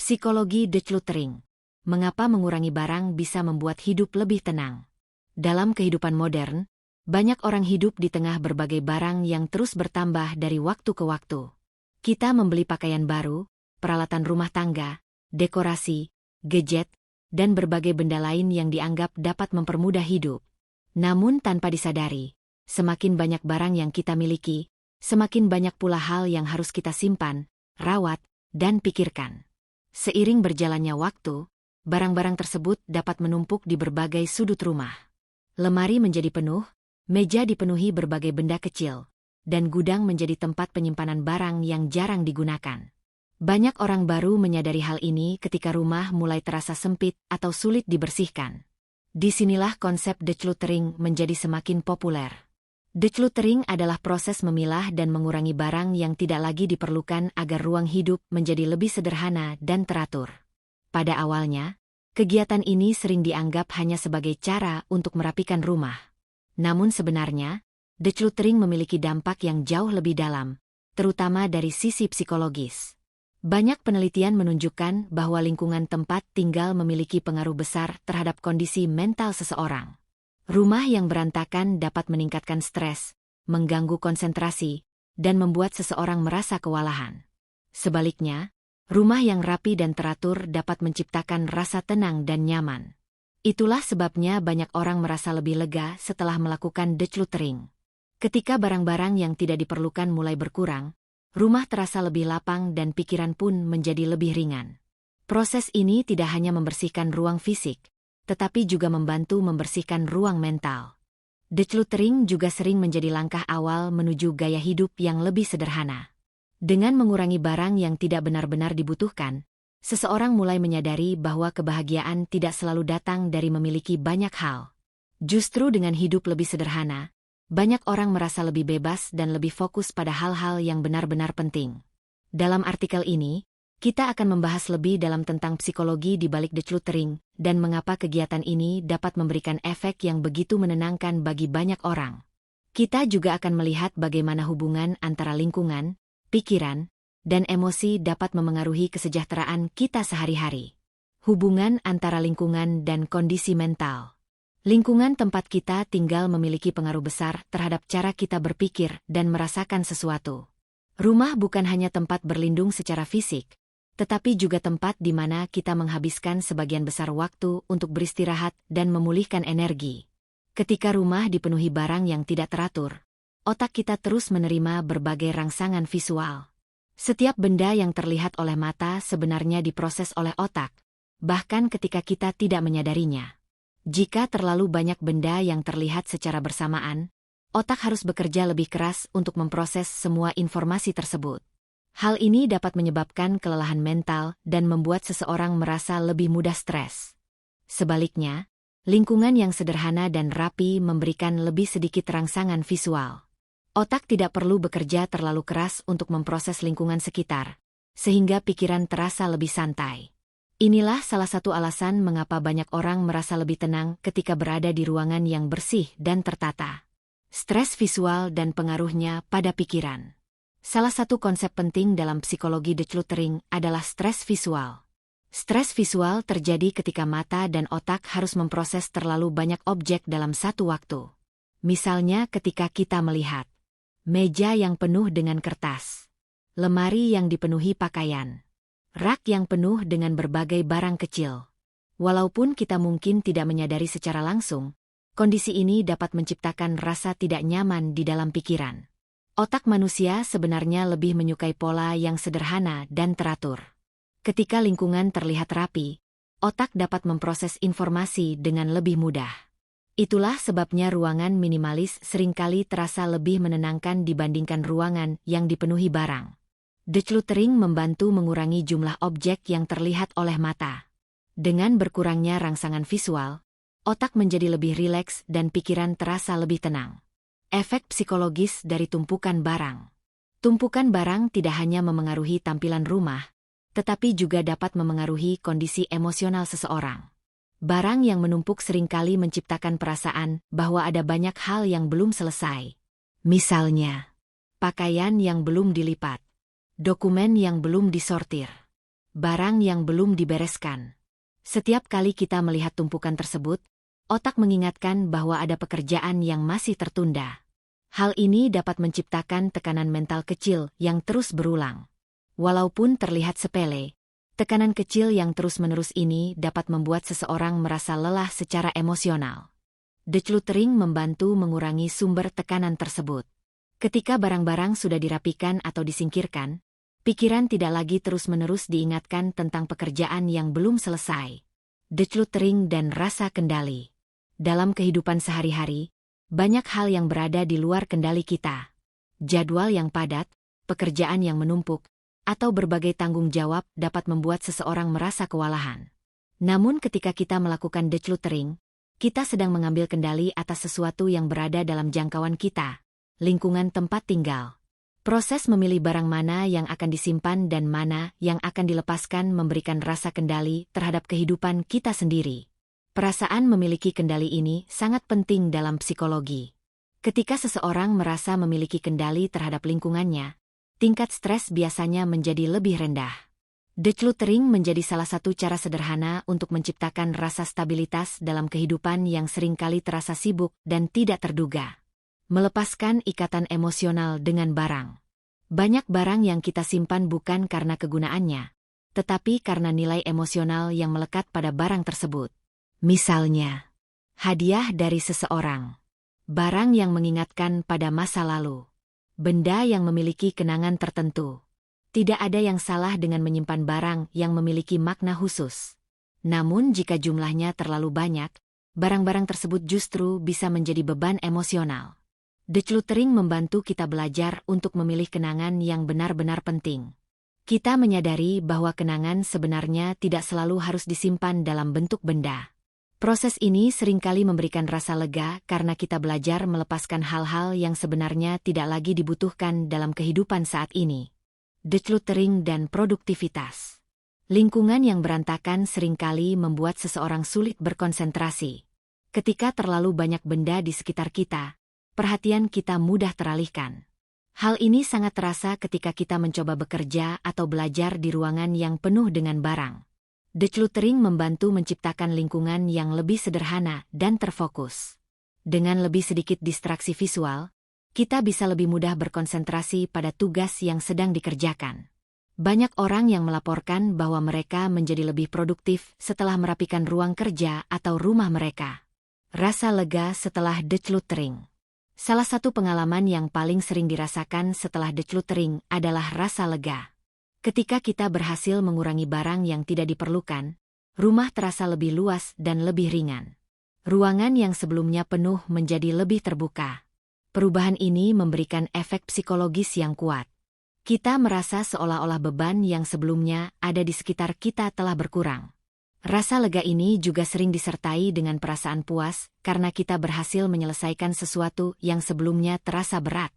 Psikologi decluttering. Mengapa mengurangi barang bisa membuat hidup lebih tenang? Dalam kehidupan modern, banyak orang hidup di tengah berbagai barang yang terus bertambah dari waktu ke waktu. Kita membeli pakaian baru, peralatan rumah tangga, dekorasi, gadget, dan berbagai benda lain yang dianggap dapat mempermudah hidup. Namun tanpa disadari, semakin banyak barang yang kita miliki, semakin banyak pula hal yang harus kita simpan, rawat, dan pikirkan. Seiring berjalannya waktu, barang-barang tersebut dapat menumpuk di berbagai sudut rumah. Lemari menjadi penuh, meja dipenuhi berbagai benda kecil, dan gudang menjadi tempat penyimpanan barang yang jarang digunakan. Banyak orang baru menyadari hal ini ketika rumah mulai terasa sempit atau sulit dibersihkan. Disinilah konsep decluttering menjadi semakin populer. Decluttering adalah proses memilah dan mengurangi barang yang tidak lagi diperlukan agar ruang hidup menjadi lebih sederhana dan teratur. Pada awalnya, kegiatan ini sering dianggap hanya sebagai cara untuk merapikan rumah. Namun sebenarnya, decluttering memiliki dampak yang jauh lebih dalam, terutama dari sisi psikologis. Banyak penelitian menunjukkan bahwa lingkungan tempat tinggal memiliki pengaruh besar terhadap kondisi mental seseorang. Rumah yang berantakan dapat meningkatkan stres, mengganggu konsentrasi, dan membuat seseorang merasa kewalahan. Sebaliknya, rumah yang rapi dan teratur dapat menciptakan rasa tenang dan nyaman. Itulah sebabnya banyak orang merasa lebih lega setelah melakukan decluttering. Ketika barang-barang yang tidak diperlukan mulai berkurang, rumah terasa lebih lapang dan pikiran pun menjadi lebih ringan. Proses ini tidak hanya membersihkan ruang fisik, tetapi juga membantu membersihkan ruang mental. Decluttering juga sering menjadi langkah awal menuju gaya hidup yang lebih sederhana. Dengan mengurangi barang yang tidak benar-benar dibutuhkan, seseorang mulai menyadari bahwa kebahagiaan tidak selalu datang dari memiliki banyak hal. Justru dengan hidup lebih sederhana, banyak orang merasa lebih bebas dan lebih fokus pada hal-hal yang benar-benar penting. Dalam artikel ini, kita akan membahas lebih dalam tentang psikologi di balik decluttering dan mengapa kegiatan ini dapat memberikan efek yang begitu menenangkan bagi banyak orang. Kita juga akan melihat bagaimana hubungan antara lingkungan, pikiran, dan emosi dapat memengaruhi kesejahteraan kita sehari-hari. Hubungan antara lingkungan dan kondisi mental. Lingkungan tempat kita tinggal memiliki pengaruh besar terhadap cara kita berpikir dan merasakan sesuatu. Rumah bukan hanya tempat berlindung secara fisik, tetapi juga tempat di mana kita menghabiskan sebagian besar waktu untuk beristirahat dan memulihkan energi. Ketika rumah dipenuhi barang yang tidak teratur, otak kita terus menerima berbagai rangsangan visual. Setiap benda yang terlihat oleh mata sebenarnya diproses oleh otak, bahkan ketika kita tidak menyadarinya. Jika terlalu banyak benda yang terlihat secara bersamaan, otak harus bekerja lebih keras untuk memproses semua informasi tersebut. Hal ini dapat menyebabkan kelelahan mental dan membuat seseorang merasa lebih mudah stres. Sebaliknya, lingkungan yang sederhana dan rapi memberikan lebih sedikit rangsangan visual. Otak tidak perlu bekerja terlalu keras untuk memproses lingkungan sekitar, sehingga pikiran terasa lebih santai. Inilah salah satu alasan mengapa banyak orang merasa lebih tenang ketika berada di ruangan yang bersih dan tertata. Stres visual dan pengaruhnya pada pikiran. Salah satu konsep penting dalam psikologi decluttering adalah stres visual. Stres visual terjadi ketika mata dan otak harus memproses terlalu banyak objek dalam satu waktu. Misalnya ketika kita melihat meja yang penuh dengan kertas, lemari yang dipenuhi pakaian, rak yang penuh dengan berbagai barang kecil. Walaupun kita mungkin tidak menyadari secara langsung, kondisi ini dapat menciptakan rasa tidak nyaman di dalam pikiran. Otak manusia sebenarnya lebih menyukai pola yang sederhana dan teratur. Ketika lingkungan terlihat rapi, otak dapat memproses informasi dengan lebih mudah. Itulah sebabnya ruangan minimalis seringkali terasa lebih menenangkan dibandingkan ruangan yang dipenuhi barang. Decluttering membantu mengurangi jumlah objek yang terlihat oleh mata. Dengan berkurangnya rangsangan visual, otak menjadi lebih rileks dan pikiran terasa lebih tenang. Efek psikologis dari tumpukan barang. Tumpukan barang tidak hanya memengaruhi tampilan rumah, tetapi juga dapat memengaruhi kondisi emosional seseorang. Barang yang menumpuk seringkali menciptakan perasaan bahwa ada banyak hal yang belum selesai. Misalnya, pakaian yang belum dilipat, dokumen yang belum disortir, barang yang belum dibereskan. Setiap kali kita melihat tumpukan tersebut, otak mengingatkan bahwa ada pekerjaan yang masih tertunda. Hal ini dapat menciptakan tekanan mental kecil yang terus berulang. Walaupun terlihat sepele, tekanan kecil yang terus-menerus ini dapat membuat seseorang merasa lelah secara emosional. Decluttering membantu mengurangi sumber tekanan tersebut. Ketika barang-barang sudah dirapikan atau disingkirkan, pikiran tidak lagi terus-menerus diingatkan tentang pekerjaan yang belum selesai. Decluttering dan rasa kendali. Dalam kehidupan sehari-hari, banyak hal yang berada di luar kendali kita. Jadwal yang padat, pekerjaan yang menumpuk, atau berbagai tanggung jawab dapat membuat seseorang merasa kewalahan. Namun ketika kita melakukan decluttering, kita sedang mengambil kendali atas sesuatu yang berada dalam jangkauan kita, lingkungan tempat tinggal. Proses memilih barang mana yang akan disimpan dan mana yang akan dilepaskan memberikan rasa kendali terhadap kehidupan kita sendiri. Perasaan memiliki kendali ini sangat penting dalam psikologi. Ketika seseorang merasa memiliki kendali terhadap lingkungannya, tingkat stres biasanya menjadi lebih rendah. Decluttering menjadi salah satu cara sederhana untuk menciptakan rasa stabilitas dalam kehidupan yang seringkali terasa sibuk dan tidak terduga. Melepaskan ikatan emosional dengan barang. Banyak barang yang kita simpan bukan karena kegunaannya, tetapi karena nilai emosional yang melekat pada barang tersebut. Misalnya, hadiah dari seseorang, barang yang mengingatkan pada masa lalu, benda yang memiliki kenangan tertentu. Tidak ada yang salah dengan menyimpan barang yang memiliki makna khusus. Namun jika jumlahnya terlalu banyak, barang-barang tersebut justru bisa menjadi beban emosional. Decluttering membantu kita belajar untuk memilih kenangan yang benar-benar penting. Kita menyadari bahwa kenangan sebenarnya tidak selalu harus disimpan dalam bentuk benda. Proses ini seringkali memberikan rasa lega karena kita belajar melepaskan hal-hal yang sebenarnya tidak lagi dibutuhkan dalam kehidupan saat ini. Decluttering dan produktivitas. Lingkungan yang berantakan seringkali membuat seseorang sulit berkonsentrasi. Ketika terlalu banyak benda di sekitar kita, perhatian kita mudah teralihkan. Hal ini sangat terasa ketika kita mencoba bekerja atau belajar di ruangan yang penuh dengan barang. Decluttering membantu menciptakan lingkungan yang lebih sederhana dan terfokus. Dengan lebih sedikit distraksi visual, kita bisa lebih mudah berkonsentrasi pada tugas yang sedang dikerjakan. Banyak orang yang melaporkan bahwa mereka menjadi lebih produktif setelah merapikan ruang kerja atau rumah mereka. Rasa lega setelah decluttering. Salah satu pengalaman yang paling sering dirasakan setelah decluttering adalah rasa lega. Ketika kita berhasil mengurangi barang yang tidak diperlukan, rumah terasa lebih luas dan lebih ringan. Ruangan yang sebelumnya penuh menjadi lebih terbuka. Perubahan ini memberikan efek psikologis yang kuat. Kita merasa seolah-olah beban yang sebelumnya ada di sekitar kita telah berkurang. Rasa lega ini juga sering disertai dengan perasaan puas karena kita berhasil menyelesaikan sesuatu yang sebelumnya terasa berat.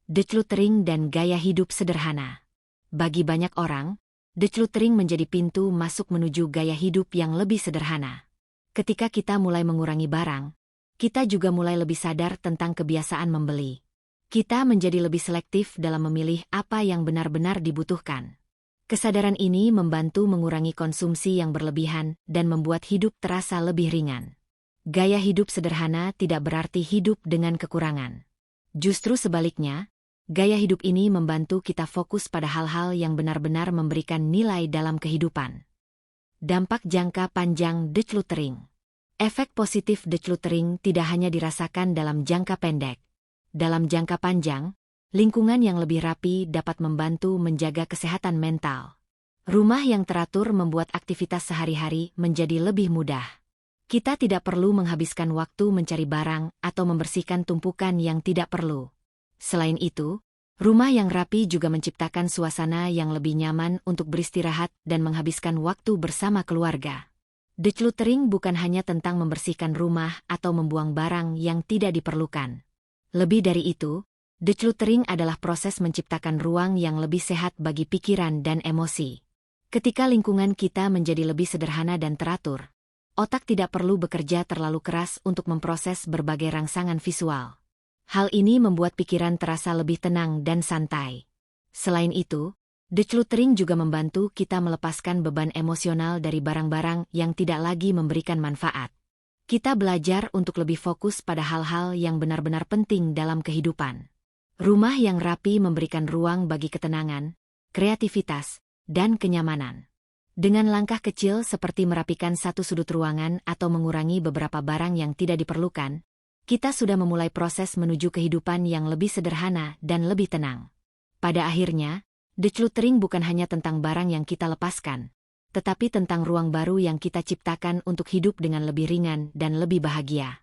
Decluttering dan gaya hidup sederhana. Bagi banyak orang, decluttering menjadi pintu masuk menuju gaya hidup yang lebih sederhana. Ketika kita mulai mengurangi barang, kita juga mulai lebih sadar tentang kebiasaan membeli. Kita menjadi lebih selektif dalam memilih apa yang benar-benar dibutuhkan. Kesadaran ini membantu mengurangi konsumsi yang berlebihan dan membuat hidup terasa lebih ringan. Gaya hidup sederhana tidak berarti hidup dengan kekurangan. Justru sebaliknya, gaya hidup ini membantu kita fokus pada hal-hal yang benar-benar memberikan nilai dalam kehidupan. Dampak jangka panjang decluttering. Efek positif decluttering tidak hanya dirasakan dalam jangka pendek. Dalam jangka panjang, lingkungan yang lebih rapi dapat membantu menjaga kesehatan mental. Rumah yang teratur membuat aktivitas sehari-hari menjadi lebih mudah. Kita tidak perlu menghabiskan waktu mencari barang atau membersihkan tumpukan yang tidak perlu. Selain itu, rumah yang rapi juga menciptakan suasana yang lebih nyaman untuk beristirahat dan menghabiskan waktu bersama keluarga. Decluttering bukan hanya tentang membersihkan rumah atau membuang barang yang tidak diperlukan. Lebih dari itu, decluttering adalah proses menciptakan ruang yang lebih sehat bagi pikiran dan emosi. Ketika lingkungan kita menjadi lebih sederhana dan teratur, otak tidak perlu bekerja terlalu keras untuk memproses berbagai rangsangan visual. Hal ini membuat pikiran terasa lebih tenang dan santai. Selain itu, Decluttering juga membantu kita melepaskan beban emosional dari barang-barang yang tidak lagi memberikan manfaat. Kita belajar untuk lebih fokus pada hal-hal yang benar-benar penting dalam kehidupan. Rumah yang rapi memberikan ruang bagi ketenangan, kreativitas, dan kenyamanan. Dengan langkah kecil seperti merapikan satu sudut ruangan atau mengurangi beberapa barang yang tidak diperlukan, kita sudah memulai proses menuju kehidupan yang lebih sederhana dan lebih tenang. Pada akhirnya, decluttering bukan hanya tentang barang yang kita lepaskan, tetapi tentang ruang baru yang kita ciptakan untuk hidup dengan lebih ringan dan lebih bahagia.